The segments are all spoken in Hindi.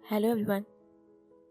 Hello everyone.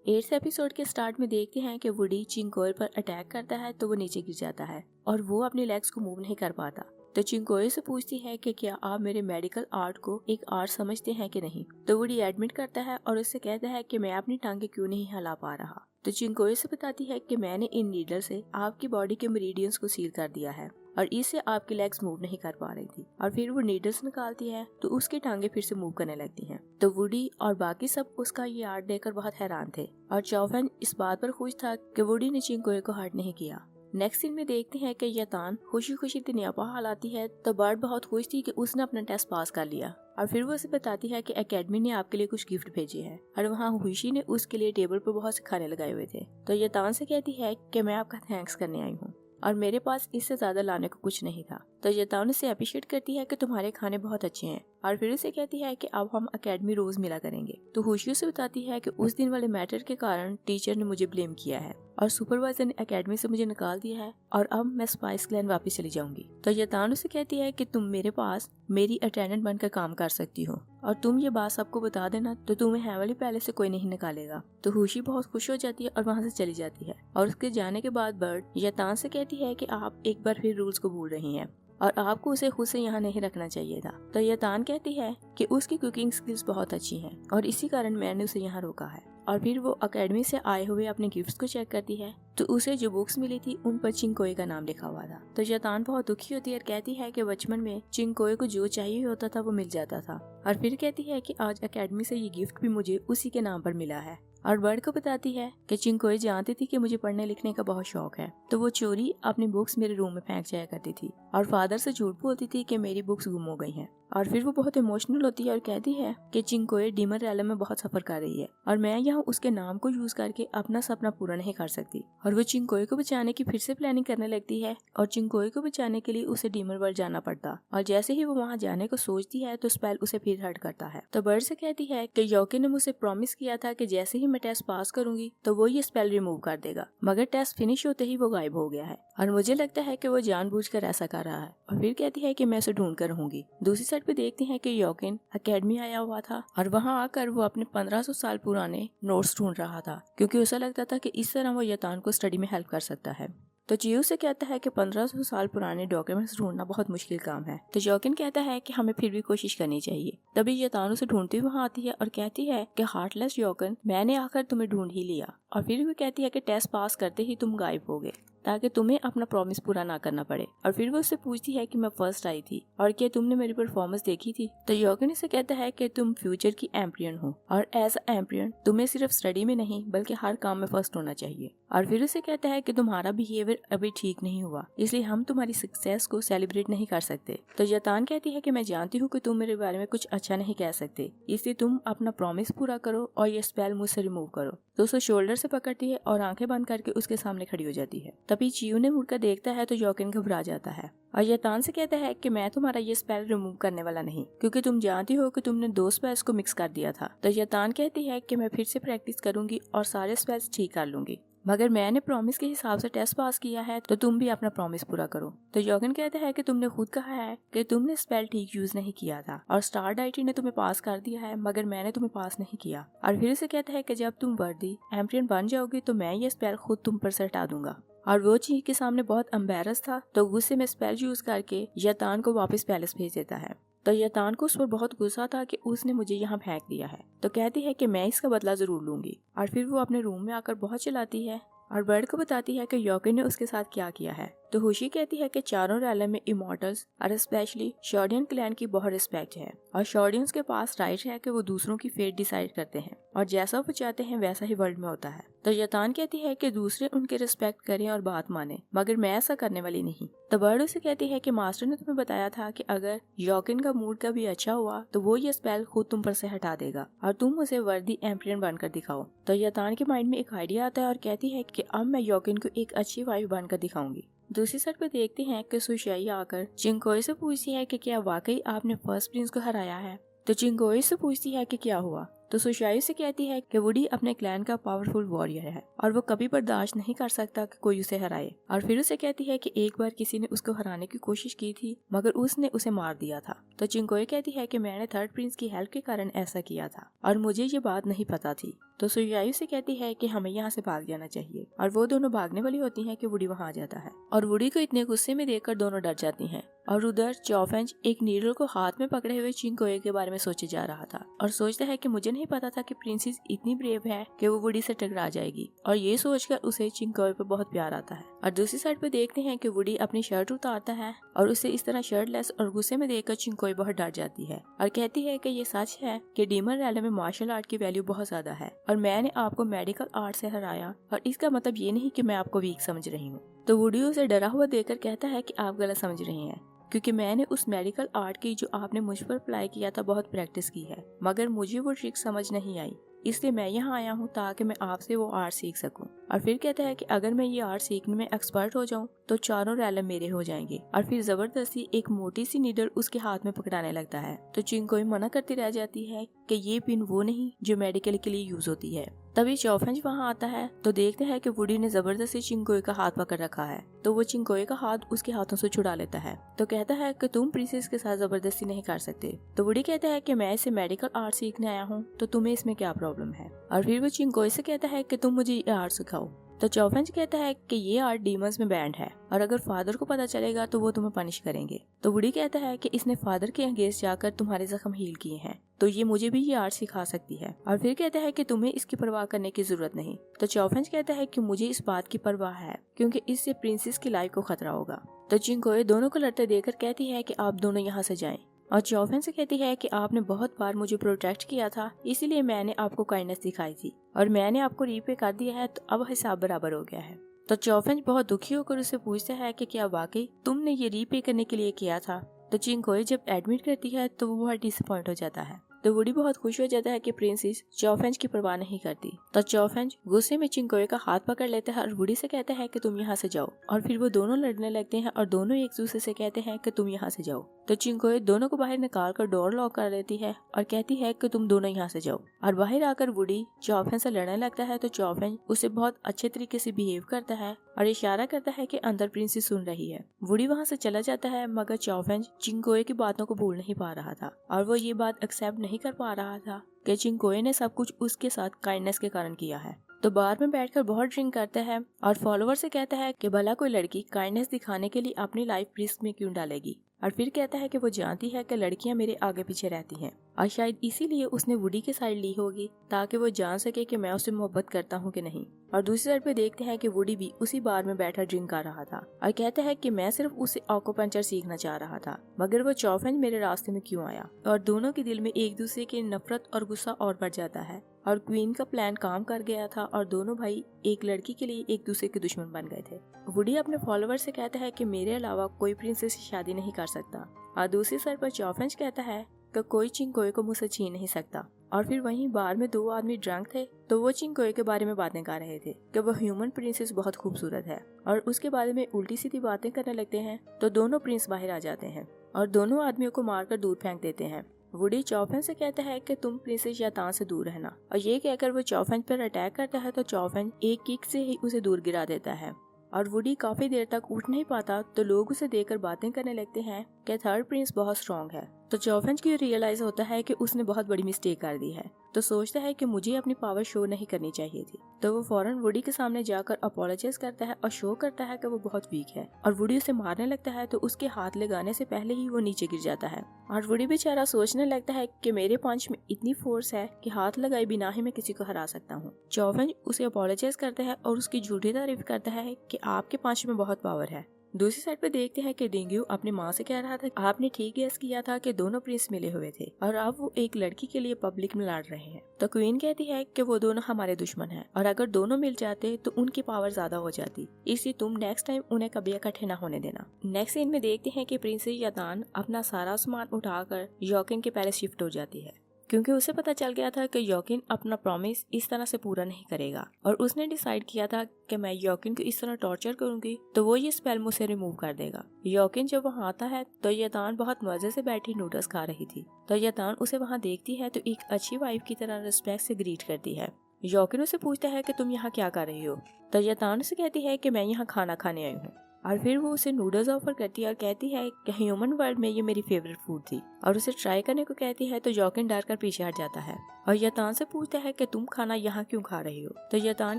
8th एपिसोड के स्टार्ट में देखते हैं कि वुडी चिंगकोय पर अटैक करता है तो वो नीचे गिर जाता है और वो अपने लेग्स को मूव नहीं कर पाता। तो चिंगकोय से पूछती है कि क्या आप मेरे मेडिकल आर्ट को एक आर्ट समझते हैं कि नहीं। तो वुडी एडमिट करता है और उससे कहता है कि मैं अपनी टांगे क्यों नहीं हिला पा रहा। तो चिंगकोय से बताती है कि मैंने इन नीडल से आपकी बॉडी के मेरिडियंस को सील कर दिया है और इससे आपकी लेग्स मूव नहीं कर पा रही थी। और फिर वो नीडल्स निकालती है तो उसकी टांगे फिर से मूव करने लगती हैं। तो वुडी और बाकी सब उसका ये आर्ट देखकर बहुत हैरान थे और चाओफेन इस बात पर खुश था कि वुडी ने चिंगकोय को हर्ट नहीं किया। नेक्स्ट सीन में देखते हैं कि यतान खुशी खुशी तिनियापा हालाती है तो बर्ड बहुत खुश थी कि उसने अपना टेस्ट पास कर लिया और फिर वो उसे बताती है कि एकेडमी ने आपके लिए कुछ गिफ्ट भेजे हैं और वहाँ खुशी ने उसके लिए टेबल पर बहुत से खाने लगाए हुए थे। तो यतान से कहती है कि मैं आपका थैंक्स करने आई हूँ और मेरे पास इससे ज्यादा लाने को कुछ नहीं था। तो यतान उसे अप्रिशिएट करती है कि तुम्हारे खाने बहुत अच्छे हैं और फिर उसे कहती है कि अब हम एकेडमी रोज मिला करेंगे। तो खुशी उसे बताती है कि उस दिन वाले मैटर के कारण टीचर ने मुझे ब्लेम किया है और सुपरवाइजर ने एकेडमी से मुझे निकाल दिया है और अब मैं स्पाइस क्लैन वापस चली जाऊंगी। तो यतान उसे कहती है कि तुम मेरे पास मेरी अटेंडेंट बनकर काम कर सकती हो और तुम ये बात सबको बता देना तो तुम्हें हेवनली पैलेस से कोई नहीं निकालेगा। तो खुशी बहुत खुश हो जाती है और वहाँ से चली जाती है और उसके जाने के बाद बर्ड यतान से कहती है कि आप एक बार फिर रूल्स को भूल रही हैं और आपको उसे खुद से यहाँ नहीं रखना चाहिए था। तो यतान कहती है कि उसकी कुकिंग स्किल्स बहुत अच्छी हैं और इसी कारण मैंने उसे यहाँ रोका है। और फिर वो एकेडमी से आए हुए अपने गिफ्ट्स को चेक करती है तो उसे जो बुक्स मिली थी उन पर चिंगकोय का नाम लिखा हुआ था। तो यतान बहुत दुखी होती है और कहती है कि बचपन में चिंगकोय को जो चाहिए होता था वो मिल जाता था और फिर कहती है कि आज एकेडमी से ये गिफ्ट भी मुझे उसी के नाम पर मिला है। और बर्ड को बताती है कि चिंगकोय जानती थी कि मुझे पढ़ने लिखने का बहुत शौक है तो वो चोरी अपनी बुक्स मेरे रूम में फेंक जाया करती थी और फादर से झूठ बोलती थी कि मेरी बुक्स गुम हो गई हैं। और फिर वो बहुत इमोशनल होती है और कहती है कि चिंगकोय डीमन रैलम में बहुत सफर कर रही है और मैं यहाँ उसके नाम को यूज करके अपना सपना पूरा नहीं कर सकती। और वो चिंगकोय को बचाने की फिर से प्लानिंग करने लगती है और चिंगकोय को बचाने के लिए उसे डीमन वर्ल्ड जाना पड़ता और जैसे ही वो वहाँ जाने को सोचती है तो स्पेल उसे फिर हर्ट करता है। तो बर्ड से कहती है कि योके ने मुझे प्रॉमिस किया था कि जैसे ही मैं टेस्ट पास करूंगी तो वो ये स्पेल रिमूव कर देगा, मगर टेस्ट फिनिश होते ही वो गायब हो गया है और मुझे लगता है कि वो जानबूझकर ऐसा कर रहा है। और फिर कहती है कि मैं उसे ढूंढ कर रहूंगी। दूसरी साइड पे देखते हैं कि योकिन एकेडमी आया हुआ था और वहाँ आकर वो अपने 1500 साल पुराने नोट्स ढूंढ रहा था क्योंकि उसे लगता था कि इस तरह वो यतान को स्टडी में हेल्प कर सकता है। तो जियो से कहता है कि 1500 साल पुराने डॉक्यूमेंट्स ढूंढना बहुत मुश्किल काम है। तो योकिन कहता है कि हमें फिर भी कोशिश करनी चाहिए। तभी यतान उसे ढूंढती वहाँ आती है और कहती है कि हार्टलेस योकिन, मैंने आकर तुम्हें ढूंढ ही लिया। और फिर वो कहती है कि टेस्ट पास करते ही तुम गायब हो गए ताकि तुम्हें अपना प्रॉमिस पूरा ना करना पड़े। और फिर वो उससे पूछती है कि मैं फर्स्ट आई थी और क्या तुमने मेरी परफॉर्मेंस देखी थी। तो योकिन से कहता है कि तुम फ्यूचर की एम्पियन हो और एज अ एम्पियन तुम्हें सिर्फ स्टडी में नहीं बल्कि हर काम में फर्स्ट होना चाहिए। और फिर उसे कहता है कि तुम्हारा बिहेवियर अभी ठीक नहीं हुआ इसलिए हम तुम्हारी सक्सेस को सेलिब्रेट नहीं कर सकते। तो यतान कहती है कि मैं जानती हूँ कि तुम मेरे बारे में कुछ अच्छा नहीं कह सकते इसलिए तुम अपना प्रॉमिस पूरा करो और ये स्पेल मुझसे रिमूव करो। तो उसे शोल्डर से पकड़ती है और आंखें बंद करके उसके सामने खड़ी हो जाती है। तभी चियो ने मुड़कर देखता है तो योकिन घबरा जाता है और यतान से कहता है कि मैं तुम्हारा ये स्पेल रिमूव करने वाला नहीं क्योंकि तुम जानती हो कि तुमने 2 स्पेल्स को मिक्स कर दिया था। तो यतान कहती है कि मैं फिर से प्रैक्टिस करूंगी और सारे स्पेल्स ठीक कर लूंगी, मगर मैंने प्रॉमिस के हिसाब से टेस्ट पास किया है तो तुम भी अपना प्रॉमिस पूरा करो। तो योगिन कहता है कि तुमने खुद कहा है कि तुमने स्पेल ठीक यूज नहीं किया था और स्टार डाइटी ने तुम्हें पास कर दिया है मगर मैंने तुम्हें पास नहीं किया। और फिर से कहता है कि जब तुम वर्दी एम्पियन बन जाओगी तो मैं ये स्पेल खुद तुम पर से हटा दूंगा। और वो चीज के सामने बहुत एम्बेरस था तो गुस्से में स्पेल यूज करके यतान को वापस पैलेस भेज देता है। तो यतान को उस पर बहुत गुस्सा था कि उसने मुझे यहाँ फेंक दिया है। तो कहती है कि मैं इसका बदला जरूर लूंगी। और फिर वो अपने रूम में आकर बहुत चिल्लाती है और बर्ड को बताती है कि योकिन ने उसके साथ क्या किया है। तो खुशी कहती है कि चारों रैलम में इमॉर्टल्स और स्पेशली शॉर्डियन क्लैन की बहुत रिस्पेक्ट है और शॉर्डियंस के पास राइट है कि वो दूसरों की फेट डिसाइड करते हैं और जैसा वो चाहते हैं वैसा ही वर्ल्ड में होता है। तो यतान कहती है कि दूसरे उनके रिस्पेक्ट करें और बात माने, मगर मैं ऐसा करने वाली नहीं। तो बर्ड उसे कहती है कि मास्टर ने तुम्हें बताया था कि अगर योकिन का मूड कभी अच्छा हुआ तो वो ये स्पेल खुद तुम पर से हटा देगा और तुम उसे वर्दी एम्पियन बनकर दिखाओ। तो यतान के माइंड में एक आइडिया आता है और कहती है कि अब मैं योकिन को एक अच्छी वाइफ बनकर दिखाऊंगी। दूसरी साइड पे देखते हैं कि सुशाई आकर चिंगकोय से पूछती है कि क्या वाकई आपने फर्स्ट प्रिंस को हराया है। तो चिंगकोय से पूछती है कि क्या हुआ। तो सुशाई से कहती है कि वुडी अपने क्लैन का पावरफुल वॉरियर है और वो कभी बर्दाश्त नहीं कर सकता कि कोई उसे हराए। और फिर उसे कहती है कि एक बार किसी ने उसको हराने की कोशिश की थी मगर उसने उसे मार दिया था। तो चिंकोए कहती है कि मैंने थर्ड प्रिंस की हेल्प के कारण ऐसा किया था और मुझे ये बात नहीं पता थी। तो सुशाई से कहती है कि हमें यहाँ से भाग जाना चाहिए और वो दोनों भागने वाली होती हैं कि वुडी वहाँ आ जाता है और वुडी को इतने गुस्से में देखकर दोनों डर जाती हैं। और उधर चॉफेंज एक नीडल को हाथ में पकड़े हुए चिंकोए के बारे में सोचे जा रहा था और सोचता है कि मुझे नहीं पता था कि प्रिंसेस इतनी ब्रेव है कि वो वुडी से टकरा जाएगी और ये सोचकर उसे चिंकोए पर बहुत प्यार आता है। और दूसरी साइड पे देखते हैं कि वुडी अपनी शर्ट उतारता है और उसे इस तरह शर्टलेस और गुस्से में देखकर चिंकोए बहुत डर जाती है और कहती है कि ये सच है कि डीमन रैले में मार्शल आर्ट की वैल्यू बहुत ज्यादा है और मैंने आपको मेडिकल आर्ट से हराया और इसका मतलब ये नहीं कि मैं आपको वीक समझ रही हूँ। तो वुडी उसे डरा हुआ देखकर कहता है कि आप गलत समझ रही हैं क्योंकि मैंने उस मेडिकल आर्ट की जो आपने मुझ पर अप्लाई किया था बहुत प्रैक्टिस की है मगर मुझे वो ट्रिक समझ नहीं आई, इसलिए मैं यहाँ आया हूँ ताकि मैं आपसे वो आर्ट सीख सकूं। और फिर कहता है कि अगर मैं ये आर्ट सीखने में एक्सपर्ट हो जाऊं तो चारों रैलम मेरे हो जाएंगे। और फिर जबरदस्ती एक मोटी सी नीडल उसके हाथ में पकड़ाने लगता है तो चिंकोए मना करती रह जाती है कि ये पिन वो नहीं जो मेडिकल के लिए यूज होती है। तभी चॉफेंज वहाँ आता है तो देखते हैं कि वुडी ने जबरदस्ती चिंकोए का हाथ पकड़ रखा है तो वो चिंकोए का हाथ उसके हाथों से छुड़ा लेता है तो कहता है कि तुम प्रिंसेस के साथ जबरदस्ती नहीं कर सकते। तो वुडी कहता है कि मैं इसे मेडिकल आर्ट सीखने आया हूँ तो तुम्हें इसमें क्या प्रॉब्लम है। और फिर वो चिंकोए से कहता है कि तुम मुझे ये आर्ट सिखाओ। तो चॉफेंज कहता है कि ये आर्ट डीमंस में बैंड है और अगर फादर को पता चलेगा तो वो तुम्हें पनिश करेंगे। तो वुडी कहता है कि इसने फादर के अगेंस्ट जाकर तुम्हारे जख्म हील किए हैं तो ये मुझे भी ये आर्ट सिखा सकती है। और फिर कहता है कि तुम्हें इसकी परवाह करने की जरूरत नहीं। तो चॉफेंज कहता है कि मुझे इस बात की परवाह है क्योंकि इससे प्रिंसेस की लाइफ को खतरा होगा। तो चिंकोए दोनों को लड़ते देखकर कहती है कि आप दोनों यहाँ से जाएं। और चॉफेंज से कहती है कि आपने बहुत बार मुझे प्रोटेक्ट किया था इसीलिए मैंने आपको काइंडनेस दिखाई थी और मैंने आपको रीपे कर दिया है तो अब हिसाब बराबर हो गया है। तो चॉफेंज बहुत दुखी होकर उससे पूछता है कि क्या वाकई तुमने ये रीपे करने के लिए किया था। तो चिंकोए जब एडमिट करती है तो वो बहुत डिसअपॉइंट हो जाता है तो वुडी बहुत खुश हो जाता है कि प्रिंसेस चॉफेंज की परवाह नहीं करती। तो चॉफेंज गुस्से में चिंकोए का हाथ पकड़ लेता है और वुडी से कहता है कि तुम यहाँ से जाओ। और फिर वो दोनों लड़ने लगते हैं और दोनों एक दूसरे से कहते हैं कि तुम यहाँ से जाओ। तो चिंकोए दोनों को बाहर निकाल कर डोर लॉक कर लेती है और कहती है कि तुम दोनों यहाँ से जाओ। और बाहर आकर वुडी चॉफेंज से लड़ने लगता है तो चॉफेंज उसे बहुत अच्छे तरीके से बिहेव करता है और इशारा करता है कि अंदर प्रिंसेस सुन रही है। वुडी वहाँ से चला जाता है मगर चॉफेंज चिंकोए की बातों को भूल नहीं पा रहा था और वो ये बात एक्सेप्ट नहीं कर पा रहा था कि चिंकोए ने सब कुछ उसके साथ काइंडनेस के कारण किया है। तो बार में बैठकर बहुत ड्रिंक करता है और फॉलोवर से कहता है कि भला कोई लड़की काइंडनेस दिखाने के लिए अपनी लाइफ रिस्क में क्यों डालेगी। और फिर कहता है कि वो जानती है कि लड़कियां मेरे आगे पीछे रहती हैं और शायद इसीलिए उसने वुडी की साइड ली होगी ताकि वो जान सके कि मैं उससे मोहब्बत करता हूँ कि नहीं। और दूसरी साइड पे देखते हैं कि वुडी भी उसी बार में बैठा ड्रिंक कर रहा था और कहता है कि मैं सिर्फ उसे ऑक्यूपंचर सीखना चाह रहा था मगर वो चॉफेंज मेरे रास्ते में क्यों आया। और दोनों के दिल में एक दूसरे की नफरत और गुस्सा और बढ़ जाता है और क्वीन का प्लान काम कर गया था और दोनों भाई एक लड़की के लिए एक दूसरे के दुश्मन बन गए थे। वुडी अपने फॉलोअर से कहता है कि मेरे अलावा कोई प्रिंसेस से शादी नहीं कर सकता और दूसरी साइड पर चॉफेंज कहता है कि कोई चिंकोए को मुझसे छीन नहीं सकता। और फिर वहीं बार में दो आदमी ड्रंक थे तो वो चिंकोए के बारे में बातें कर रहे थे कि वो ह्यूमन प्रिंसेस बहुत खूबसूरत है और उसके बारे में उल्टी सीधी बातें करने लगते हैं। तो दोनों प्रिंस बाहर आ जाते हैं और दोनों आदमियों को मारकर दूर फेंक देते हैं। वुडी चॉफेंज से कहता है कि तुम प्रिंसेस शैतान से दूर रहना और ये कहकर वो चॉफेंज पर अटैक करता है तो चॉफेंज एक किक से ही उसे दूर गिरा देता है और वुडी काफी देर तक उठ नहीं पाता तो लोग उसे देखकर बातें करने लगते हैं कि थर्ड प्रिंस बहुत स्ट्रॉन्ग है। तो चॉफेंज को रियलाइज होता है कि उसने बहुत बड़ी मिस्टेक कर दी है तो सोचता है कि मुझे अपनी पावर शो नहीं करनी चाहिए थी। तो वो फौरन वुडी के सामने जाकर अपोलोजाइज करता है और शो करता है कि वो बहुत वीक है और वुडी उसे मारने लगता है तो उसके हाथ लगाने से पहले ही वो नीचे गिर जाता है और वुडी बेचारा सोचने लगता है कि मेरे पंच में इतनी फोर्स है कि हाथ लगाए बिना ही मैं किसी को हरा सकता हूँ। चॉफेंज उसे अपोलोजाइज करता है और उसकी झूठी तारीफ करता है कि आपके पंच में बहुत पावर है। दूसरी साइड पे देखते हैं कि डेंग्यू अपनी माँ से कह रहा था आपने ठीक गेस किया था कि दोनों प्रिंस मिले हुए थे और अब वो एक लड़की के लिए पब्लिक में लड़ रहे हैं। तो क्वीन कहती है कि वो दोनों हमारे दुश्मन हैं और अगर दोनों मिल जाते तो उनकी पावर ज्यादा हो जाती, इसलिए तुम नेक्स्ट टाइम उन्हें कभी इकट्ठे न होने देना। नेक्स्ट सीन में देखते हैं कि प्रिंसेस यातान अपना सारा सामान उठाकर यॉकिन के पैलेस शिफ्ट हो जाती है। क्योंकि उसे पता चल गया था कि योकिन अपना प्रॉमिस इस तरह से पूरा नहीं करेगा और उसने डिसाइड किया था कि मैं योकिन को इस तरह टॉर्चर करूंगी तो वो ये स्पेल मुझसे रिमूव कर देगा। योकिन जब वहाँ आता है तो यतान बहुत मजे से बैठी नूडल्स खा रही थी। तो यतान उसे वहाँ देखती है तो एक अच्छी वाइफ की तरह रिस्पेक्ट से ग्रीट करती है। योकिन उसे पूछता है कि तुम यहाँ क्या कर रही हो। तो यतान उसे कहती है कि मैं यहाँ खाना खाने आई हूँ और फिर वो उसे नूडल्स ऑफर करती है और कहती है कि ह्यूमन वर्ल्ड में ये मेरी फेवरेट फूड थी और उसे ट्राई करने को कहती है। तो योकिन डर कर पीछे हट जाता है और यतान से पूछता है कि तुम खाना यहाँ क्यों खा रही हो। तो यतान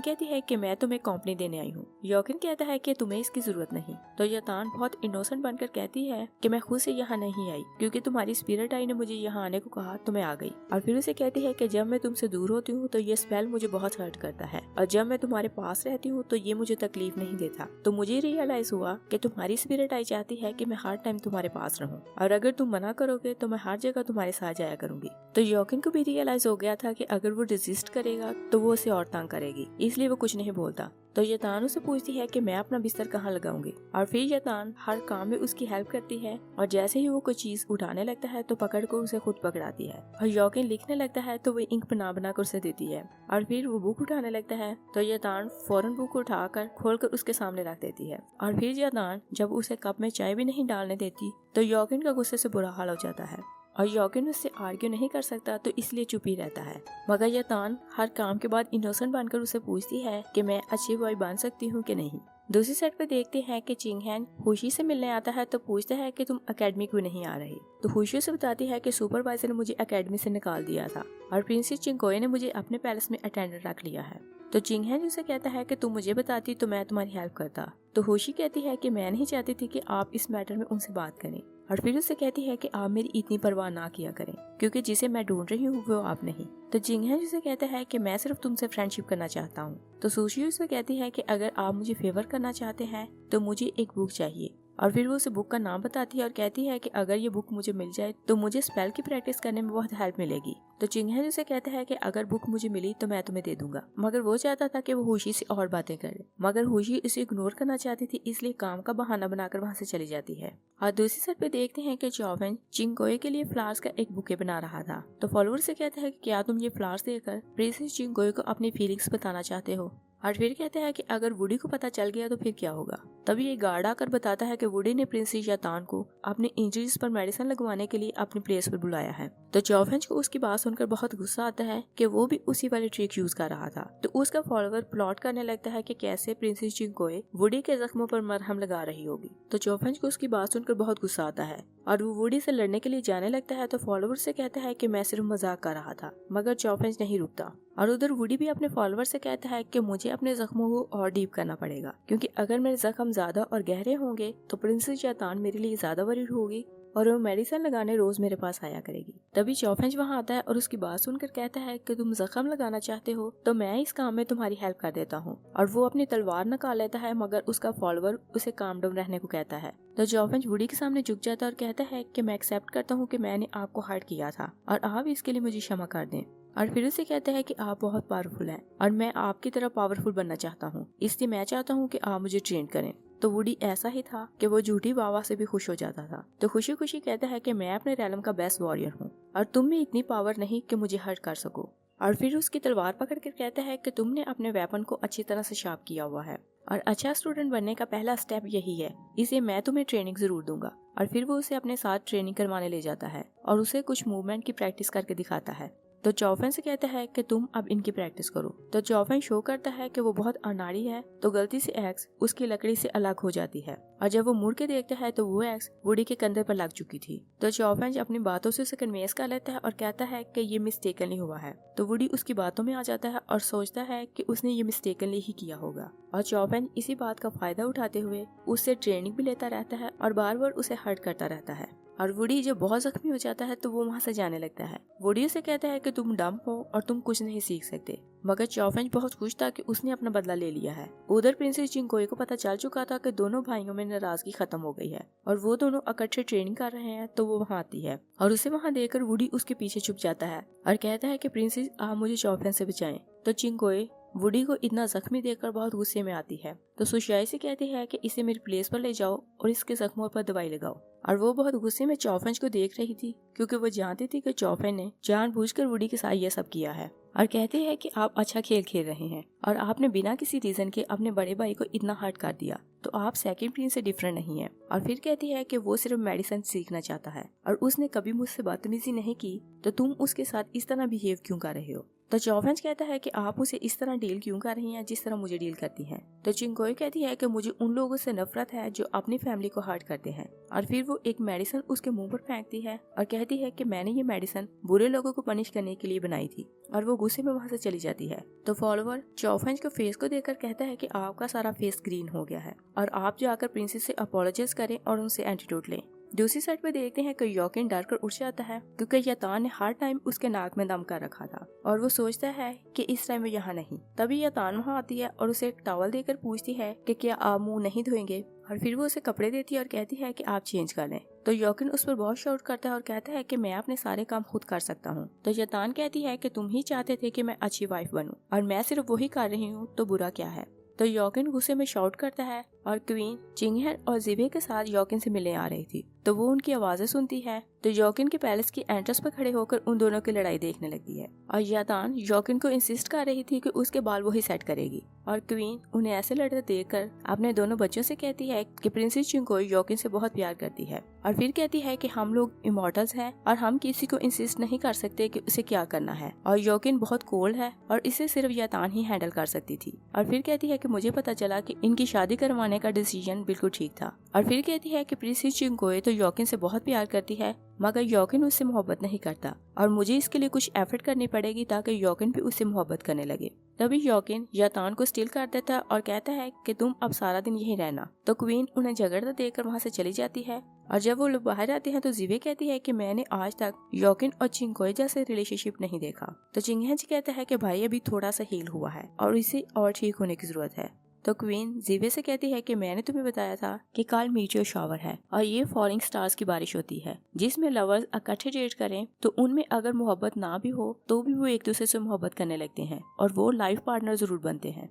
कहती है कि मैं तुम्हें कंपनी देने आई हूँ। योकिन कहता है कि तुम्हें इसकी जरूरत नहीं। तो यतान बहुत इनोसेंट बनकर कहती है कि मैं खुद से यहाँ नहीं आई क्योंकि तुम्हारी स्पिरिट आई ने मुझे यहाँ आने को कहा तो मैं आ गई। और फिर उसे कहती है कि जब मैं तुमसे दूर होती हूँ तो ये स्पेल मुझे बहुत हर्ट करता है और जब मैं तुम्हारे पास रहती हूँ तो ये मुझे तकलीफ नहीं देता। तो मुझे रियलाइज हुआ कि तुम्हारी स्पिरिट आई चाहती है कि मैं हर टाइम तुम्हारे पास रहूं और अगर तुम मना करोगे तो मैं हर जगह तुम्हारे साथ जाया करूंगी। तो योकिन को भी रियलाइज हो गया था कि अगर वो डिजिस्ट करेगा तो वो उसे और तंग करेगी, इसलिए वो कुछ नहीं बोलता। तो यतान उसे पूछती है कि मैं अपना बिस्तर कहाँ लगाऊंगी और फिर यतान हर काम में उसकी हेल्प करती है और जैसे ही वो कोई चीज उठाने लगता है तो पकड़ कर उसे खुद पकड़ाती है और योकिन लिखने लगता है तो वो इंक बना बना कर उसे देती है और फिर वो बुक उठाने लगता है तो यतान फौरन बुक उठाकर खोलकर उसके सामने रख देती है और फिर यतान जब उसे कप में चाय भी नहीं डालने देती तो योकिन का गुस्से से बुरा हाल हो जाता है और योकिन उससे आर्ग्यू नहीं कर सकता तो इसलिए चुप ही रहता है। मगर यतान हर काम के बाद इनोसेंट बनकर उसे पूछती है कि मैं अच्छी बॉय बन सकती हूँ कि नहीं। दूसरी साइड पर देखते हैं कि चिंगहैन खुशी से मिलने आता है तो पूछता है कि तुम एकेडमी क्यों नहीं आ रही। तो खुशी उसे बताती है कि सुपरवाइजर ने मुझे एकेडमी से निकाल दिया था और प्रिंसेस चिंगकोए ने मुझे अपने पैलेस में अटेंडेंट रख लिया है। तो चिंगहैन उसे कहता है कि तुम मुझे बताती तो मैं तुम्हारी हेल्प करता। तो खुशी कहती है कि मैं नहीं चाहती थी कि आप इस मैटर में उनसे बात करें और फिर उसे कहती है कि आप मेरी इतनी परवाह ना किया करें क्योंकि जिसे मैं ढूंढ रही हूँ वो आप नहीं। तो चिंगहैन उसे कहता है कि मैं सिर्फ तुमसे फ्रेंडशिप करना चाहता हूँ। तो सुशी उसे कहती है कि अगर आप मुझे फेवर करना चाहते हैं तो मुझे एक बुक चाहिए और फिर वो उसे बुक का नाम बताती है और कहती है कि अगर ये बुक मुझे मिल जाए तो मुझे स्पेल की प्रैक्टिस करने में बहुत हेल्प मिलेगी। तो चिंगहैन उसे कहता है कि अगर बुक मुझे मिली तो मैं तुम्हें दे दूंगा। मगर वो चाहता था कि वो खुशी से और बातें करे मगर खुशी इसे इग्नोर करना चाहती थी इसलिए काम का बहाना बनाकर वहाँ से चली जाती है। और दूसरी साइड पे देखते हैं कि चौवेन चिंगकोए के लिए फ्लावर्स का एक बुके बना रहा था। तो फॉलोअर से कहता है कि क्या तुम ये फ्लावर्स देकर प्रिंसेस चिंगकोए को अपनी फीलिंग्स बताना चाहते हो। और फिर कहते हैं कि अगर वुडी को पता चल गया तो फिर क्या होगा। तभी ये गार्ड आकर बताता है कि वुडी ने प्रिंसेस यतान को अपने इंजरीज पर मेडिसिन लगवाने के लिए अपनी प्लेस पर बुलाया है। तो चौफेंज को उसकी बात सुनकर बहुत गुस्सा आता है कि वो भी उसी वाली ट्रिक यूज कर रहा था। तो उसका फॉलोअर प्लॉट करने लगता है कि कैसे प्रिंसेस चिंगकोए वुडी के जख्मों पर मरहम लगा रही होगी। तो चौफेंज को उसकी बात सुनकर बहुत गुस्सा आता है और वो वुडी से लड़ने के लिए जाने लगता है। तो फॉलोअर से कहता है कि मैं सिर्फ मजाक कर रहा था मगर चौफेंज नहीं रुकता और उधर वुडी भी अपने फॉलोअर से कहता है कि मुझे अपने जख्मों को और डीप करना पड़ेगा क्योंकि अगर मेरे जख्म ज्यादा और गहरे होंगे तो प्रिंसेस यतान मेरे लिए ज्यादा वरीड होगी और वो मेडिसिन लगाने रोज मेरे पास आया करेगी। तभी चौफेंज वहाँ आता है और उसकी बात सुनकर कहता है कि तुम जख्म लगाना चाहते हो तो मैं इस काम में तुम्हारी हेल्प कर देता हूँ और वो अपनी तलवार निकाल लेता है मगर उसका फॉलोअर उसे काम डाउन रहने को कहता है। तो चौफेंज वुडी के सामने झुक जाता है और कहता है कि मैं एक्सेप्ट करता हूँ कि मैंने आपको हर्ट किया था और आप इसके लिए मुझे क्षमा कर दें। और फिर उसे कहता है कि आप बहुत पावरफुल हैं और मैं आपकी तरह पावरफुल बनना चाहता हूँ इसलिए मैं चाहता हूँ कि आप मुझे ट्रेन करें। तो वुडी ऐसा ही था कि वो झूठी वाह से भी खुश हो जाता था। तो खुशी खुशी कहता है कि मैं अपने रैलम का बेस्ट वॉरियर हूँ और तुम में इतनी पावर नहीं कि मुझे हर्ट कर सको। और फिर उसकी तलवार पकड़कर कहता है कि तुमने अपने वेपन को अच्छी तरह से शार्प किया हुआ है और अच्छा स्टूडेंट बनने का पहला स्टेप यही है, इसे मैं तुम्हें ट्रेनिंग जरूर दूंगा। और फिर वो उसे अपने साथ ट्रेनिंग करवाने ले जाता है और उसे कुछ मूवमेंट की प्रैक्टिस करके दिखाता है। तो चौफेन से कहता है कि तुम अब इनकी प्रैक्टिस करो। तो चौफेन शो करता है कि वो बहुत अनाड़ी है तो गलती से एक्स उसकी लकड़ी से अलग हो जाती है और जब वो मुड़ के देखता है तो वो एक्स वुडी के कंधे पर लग चुकी थी। तो चौफेन अपनी बातों से उसे कन्वेंस कर लेता है और कहता है कि ये मिस्टेकनली हुआ है। तो वुडी उसकी बातों में आ जाता है और सोचता है कि उसने ये मिस्टेकनली ही किया होगा और चौफेन इसी बात का फायदा उठाते हुए उससे ट्रेनिंग भी लेता रहता है और बार बार उसे हर्ट करता रहता है। और वुडी जब बहुत जख्मी हो जाता है तो वो वहाँ से जाने लगता है। वुडी उसे कहता है कि तुम डम हो और तुम कुछ नहीं सीख सकते मगर चौफेंज बहुत खुश था कि उसने अपना बदला ले लिया है। उधर प्रिंसेस चिंगकोए को पता चल चुका था कि दोनों भाइयों में नाराजगी खत्म हो गई है और वो दोनों इकट्ठे ट्रेनिंग कर रहे हैं। तो वो वहाँ आती है और उसे वहाँ देखकर वुडी उसके पीछे छुप जाता है और कहता है कि प्रिंसेस आप मुझे चौफेंज से बचाएं। तो चिंगकोए वुडी को इतना जख्मी देखकर बहुत गुस्से में आती है। तो सुशाई से कहती है कि इसे मेरी प्लेस पर ले जाओ और इसके जख्मों पर दवाई लगाओ। और वो बहुत गुस्से में चौफेंज को देख रही थी क्योंकि वो जानती थी कि चौफेन ने जानबूझकर वुडी के साथ ये सब किया है और कहती है कि आप अच्छा खेल खेल रहे हैं और आपने बिना किसी रीजन के अपने बड़े भाई को इतना हर्ट कर दिया, तो आप सेकंड प्रिंस से डिफरेंट नहीं है। और फिर कहती है कि वो सिर्फ मेडिसिन सीखना चाहता है और उसने कभी मुझसे बदतमीजी नहीं की, तो तुम उसके साथ इस तरह बिहेव क्यों कर रहे हो। तो चौफेंज कहता है कि आप उसे इस तरह डील क्यों कर रही हैं जिस तरह मुझे डील करती हैं। तो चिंगोई कहती है कि मुझे उन लोगों से नफरत है जो अपनी फैमिली को हर्ट करते हैं। और फिर वो एक मेडिसिन उसके मुंह पर फेंकती है और कहती है कि मैंने ये मेडिसिन बुरे लोगों को पनिश करने के लिए बनाई थी, और वो गुस्से में वहाँ से चली जाती है। तो फॉलोवर चौफेंज के फेस को देखकर कहता है कि आपका सारा फेस ग्रीन हो गया है और आप जाकर प्रिंसेस से अपोलोजाइज करें और उनसे एंटीडोट लें। दूसरी साइड पे देखते हैं कि योकिन डर कर उठ जाता है क्योंकि यतान ने हर टाइम उसके नाक में दम कर रखा था और वो सोचता है कि इस टाइम वो यहाँ नहीं। तभी यतान वहाँ आती है और उसे एक टॉवल देकर पूछती है कि क्या आप मुंह नहीं धोएंगे, और फिर वो उसे कपड़े देती है और कहती है कि आप चेंज कर लें। तो योकिन उस पर बहुत शाउट करता है और कहता है कि मैं अपने सारे काम खुद कर सकता हूँ। तो यतान कहती है कि तुम ही चाहते थे कि मैं अच्छी वाइफ बनूं और मैं सिर्फ वही कर रही हूँ, तो बुरा क्या है। तो योकिन गुस्से में शाउट करता है और क्वीन चिंगहेन और जिवे के साथ योकिन से मिलने आ रही थी, तो वो उनकी आवाजें सुनती है। तो योकिन के पैलेस की एंट्रेंस पर खड़े होकर उन दोनों की लड़ाई देखने लगती है और यातान योकिन को इंसिस्ट कर रही थी कि उसके बाल वही सेट करेगी, और क्वीन उन्हें ऐसे लड़ते देखकर अपने दोनों बच्चों से कहती है कि प्रिंसेस चिंगोई योकिन से बहुत प्यार करती है और फिर कहती है कि हम लोग इमॉर्टल्स हैं और हम किसी को इंसिस्ट नहीं कर सकते कि उसे क्या करना है, और योकिन बहुत कोल्ड है और इसे सिर्फ यातान ही हैंडल कर सकती थी। और फिर कहती है कि मुझे पता चला कि इनकी शादी करवाने का डिसीजन बिल्कुल ठीक था। और फिर कहती है कि प्रिंसेस चिंगोई तो योकिन से बहुत प्यार करती है मगर योकिन उससे मोहब्बत नहीं करता और मुझे इसके लिए कुछ एफर्ट करनी पड़ेगी ताकि योकिन भी उससे मोहब्बत करने लगे। तभी योकिन यातान को स्टील कर देता है और कहता है कि तुम अब सारा दिन यहीं रहना। तो क्वीन उन्हें झगड़ता देखकर वहाँ से चली जाती है और जब वो लोग बाहर आते हैं तो जिवे कहती है कि मैंने आज तक योकिन और चिंगोई जैसे रिलेशनशिप नहीं देखा। तो चिंगहेंज कहता है कि भाई अभी थोड़ा सा हील हुआ है और इसे और ठीक होने की जरूरत है। तो क्वीन जिवे से कहती है कि मैंने तुम्हें बताया था कि कल मीटियोर शावर है और ये फॉलिंग स्टार्स की बारिश होती है जिसमें लवर्स इकट्ठे डेट करें, तो उनमें अगर मोहब्बत ना भी हो तो भी वो एक दूसरे से मोहब्बत करने लगते हैं और वो लाइफ पार्टनर जरूर बनते हैं।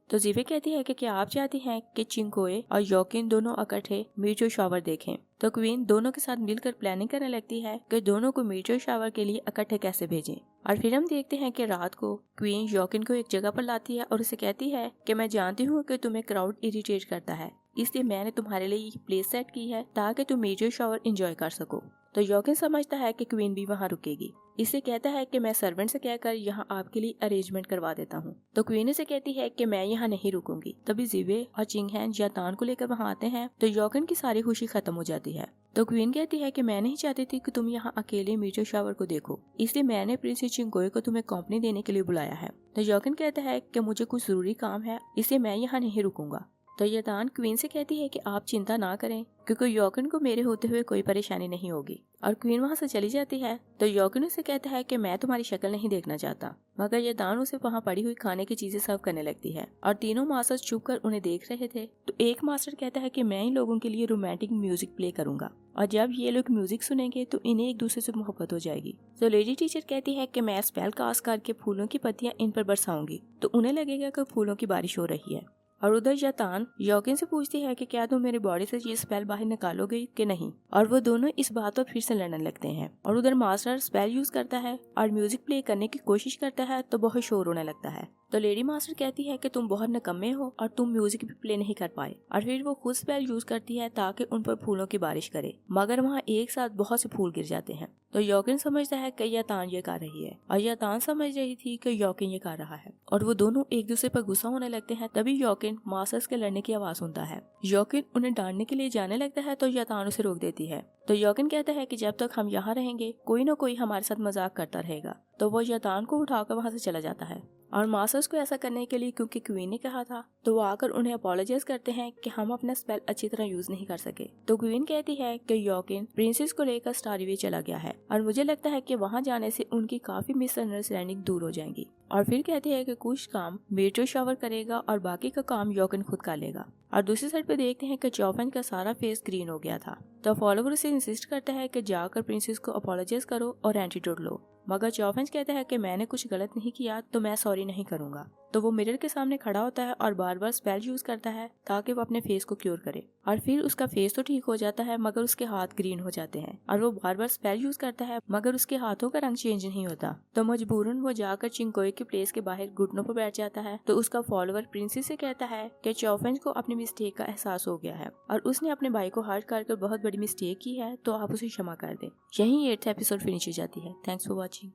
तो जिवे कहती है कि क्या आप चाहती हैं कि चिंगोई और योकिन दोनों इकट्ठे मीटियोर शावर देखें। तो क्वीन दोनों के साथ मिलकर प्लानिंग करने लगती है कि दोनों को मीटियोर शावर के लिए इकट्ठे कैसे भेजें। और फिर हम देखते हैं कि रात को क्वीन योकिन को एक जगह पर लाती है और उसे कहती है कि मैं जानती हूँ कि तुम्हें क्राउड इरिटेट करता है, इसलिए मैंने तुम्हारे लिए ये प्लेस सेट की है ताकि तुम मीटियोर शावर एंजॉय कर सको। तो योकिन समझता है कि क्वीन भी वहाँ रुकेगी, इसे कहता है कि मैं सर्वेंट से कहकर यहाँ आपके लिए अरेंजमेंट करवा देता हूँ। तो क्वीन इसे कहती है कि मैं यहाँ नहीं रुकूंगी। तभी जिवे और चिंगहेन यातान को लेकर वहाँ आते हैं तो योकिन की सारी खुशी खत्म हो जाती है। तो क्वीन कहती है कि मैं नहीं चाहती थी कि तुम यहाँ अकेले मीटियोर शावर को देखो, इसलिए मैंने प्रिंसेस चिंगोई को तुम्हें कंपनी देने के लिए बुलाया है। तो योकिन कहता है कि मुझे कुछ जरूरी काम है इसलिए मैं यहाँ नहीं रुकूंगा। तो यातान क्वीन से कहती है कि आप चिंता ना करें क्योंकि योकिन को मेरे होते हुए कोई परेशानी नहीं होगी, और क्वीन वहाँ से चली जाती है। तो योकिन उसे कहता है कि मैं तुम्हारी शक्ल नहीं देखना चाहता, मगर यातान उसे वहाँ पड़ी हुई खाने की चीजें सर्व करने लगती है और तीनों मास्टर्स चुप कर उन्हें देख रहे थे। तो एक मास्टर कहता है कि मैं इन लोगों के लिए रोमांटिक म्यूजिक प्ले करूंगा और जब ये लोग म्यूजिक सुनेंगे तो इन्हें एक दूसरे से मोहब्बत हो जाएगी। तो लेडी टीचर कहती है कि मैं स्पेल कास्ट करके फूलों की पत्तियां इन पर बरसाऊंगी तो उन्हें लगेगा कि फूलों की बारिश हो रही है। और उधर यातान योकिन से पूछती है कि क्या तुम मेरी बॉडी से ये स्पेल बाहर निकालोगे कि नहीं, और वो दोनों इस बात पर फिर से लड़ने लगते हैं। और उधर मास्टर स्पेल यूज करता है और म्यूजिक प्ले करने की कोशिश करता है तो बहुत शोर होने लगता है। तो लेडी मास्टर कहती है कि तुम बहुत निकम्मे हो और तुम म्यूजिक भी प्ले नहीं कर पाए, और फिर वो खुद स्पेल यूज करती है ताकि उन पर फूलों की बारिश करे, मगर वहाँ एक साथ बहुत से फूल गिर जाते हैं। तो योकिन समझता है कि यातान ये कर रही है और यातान समझ रही थी कि योकिन ये कर रहा है, और वो दोनों एक दूसरे पर गुस्सा होने लगते हैं। तभी योकिन मास्टर्स के लड़ने की आवाज सुनता है। योकिन उन्हें डांटने के लिए जाने लगता है तो यातान उसे रोक देती है। तो योकिन कहता है कि जब तक हम यहाँ रहेंगे कोई न कोई हमारे साथ मजाक करता रहेगा। तो वो यातान को उठाकर वहाँ से चला जाता है और मास्टर्स को ऐसा करने के लिए क्योंकि क्वीन ने कहा था तो वो आकर उन्हें अपोलोजाइज करते हैं कि हम अपना स्पेल अच्छी तरह यूज नहीं कर सके। तो क्वीन कहती है कि योकिन प्रिंसेस को लेकर स्टारवे चला गया है और मुझे लगता है कि वहाँ जाने से उनकी काफी मिसअंडरस्टैंडिंग दूर हो जाएंगी, और फिर कहती है कि कुछ काम मीटियोर शावर करेगा और बाकी का काम योकिन खुद कर लेगा। और दूसरी साइड पे देखते हैं कि चौफेंज का सारा फेस ग्रीन हो गया था। तो फॉलोवर उसे इंसिस्ट करता है कि जाकर प्रिंसेस को अपोलोजाइज करो और एंटीडोट लो, मगर चौफेंज कहता है कि मैंने कुछ गलत नहीं किया तो मैं सॉरी नहीं करूंगा। तो वो मिरर के सामने खड़ा होता है और बार बार स्पेल यूज करता है ताकि वो अपने फेस को क्योर करे, और फिर उसका फेस तो ठीक हो जाता है मगर उसके हाथ ग्रीन हो जाते हैं, और वो बार बार स्पेल यूज करता है मगर उसके हाथों का रंग चेंज नहीं होता। तो मजबूरन वो जाकर चिंगकोई के प्लेस के बाहर घुटनों पर बैठ जाता है। तो उसका फॉलोअर प्रिंसेस से कहता है कि चौफेंज को अपनी मिस्टेक का एहसास हो गया है और उसने अपने भाई को हर्ट करके बहुत बड़ी मिस्टेक की है, तो आप उसे क्षमा कर दें। यही 8th एपिसोड फिनिश हो जाती है। Thanks for watching.